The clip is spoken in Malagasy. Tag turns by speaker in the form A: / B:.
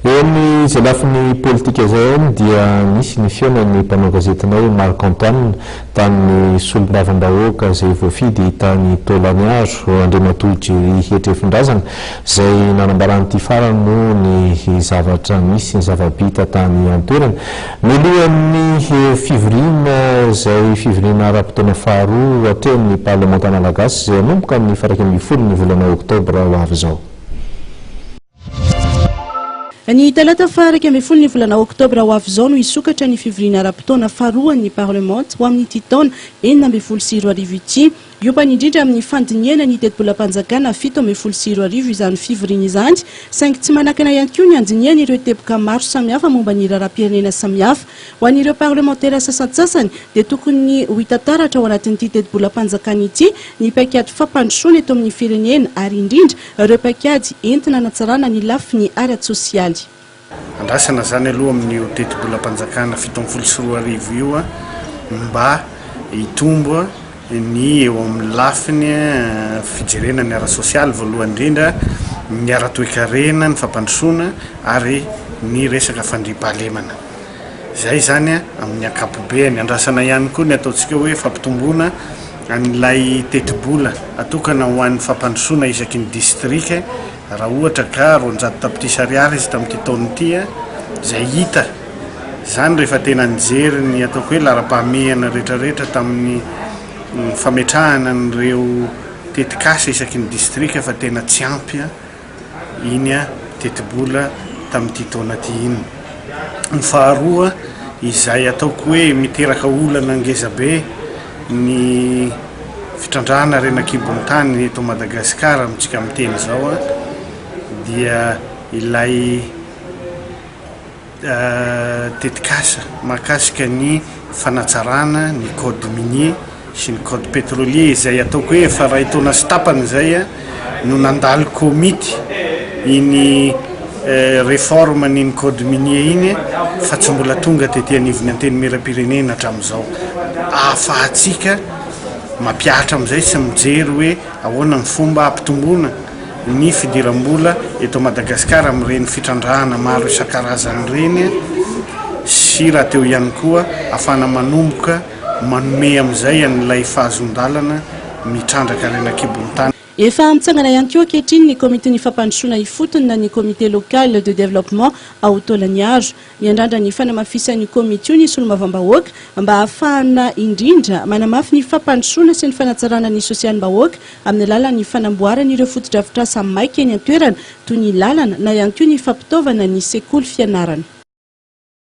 A: Eny izay lafiny politika izay eny dia nisy ny fiainan'ny mpanao gazetinao Marc Antoine tamin'ny solombavam-bahoaka izay voafidy tany Taolagnaro Andriamatoujy Hetry-Efindrazana izay nanambarany farany moa ny zavatra misy ny zava-bita tany an-toerana. Mialohan'ny fivoriana izay fivoriana ara-potoana faharoa atrehan'ny parlemanta malagasy izay hanomboka amin'ny 1 ny volana Oktobra ho avy izao.
B: Ny talata 1 ny volana Oktobra ho avy izao no hisokatra ny fivoriana ara-potoana faharoan'ny parlemanta ho amin'ny ity taona 2024 ity. Iompany indrindra amin'ny fandiniana ny teti-bola-panjakana 720 izany fivoriana izany, saingy tsy manakana ihany koa ny andiniana ireo teboka maro samihafa momba ny raharaham-pirenena samihafa. Ho an'ireo parlementaire sasatsasany dia tokony ho hitataratra ao anatin'ity teti-bola-panjakana ity ny paikady fampandrosoana eto amin'ny firenena ary indrindra ireo paikady entina hanatsarana ny lafiny ara-tsosialy.
C: Andrasana zany aloha amin'ny teti-bola-panjakana 720 io mba hitombo ny eo amin'ny lafiny fijerena ny ara-sosialy voalohany indrindra, ny ara-toekarena, ny fampandrosoana ary ny resaka fandriam-pahalemana. Izay zany amin'ny ankapobeny. Andrasana ihany koa ny ataontsika hoe fampitomboana an'ilay teti-bola atokana ho an'ny fampandrosoana isaky ny distrika raha ohatra ka 200 tapitrisa ariary izy tamin'ity taona ity izay hita zany rehefa tena nijery ny ataoko hoe lara-pahamehana rehetrarehetra tamin'ny fametrahana n'ireo tetikasa isaky ny distrika fa tena tsy ampy iny teti-bola tamin'ity taona ity iny. Ny faharoa izay ataoko hoe miteraka olana ngezabe ny fitrandrahana renan-kibon'ny tany eto Madagasikara amintsika amin'ny teny izao dia ilay tetikasa mahakasika ny fanatsarana ny code minier sy ny code pétrolier izay ataoko hoe efa ray taona sy tapany izay no nandalo komity iny réforme ny code minier iny fa tsy mbola tonga tetỳ anivony anteny mera-pirenena hatramin'izao. Ahafahantsika mampiahatra amin'izay sy mijery hoe ahoana ny fomba ampitomboana ny fidiram-bola eto Madagasikara amin'ireny fitrandrahana maro isan-karazany ireny sy raha teo ihany koa ahafana manomboka manome amin'izay an'ilay fahazondalana mitrandraka renan-kibon'ny tany.
B: Efa mitsangana ihany koa ankehitriny ny komitén'ny fampandrosoana ifotony na ny comité local de développement ao Taolagnaro. Miandrandra ny fanamafisan'ny komity io ny solombavam-bahoaka mba ahafahana indrindra manamafy ny fampandrosoana sy ny fanatsarana ny sosialim-bahoaka amin'ny alalan'ny fanamboarana ireo fotodrafitrasa maika eny an-toerana toy ny lalana na ihany koa ny fampitaovana ny sekoly fianarana.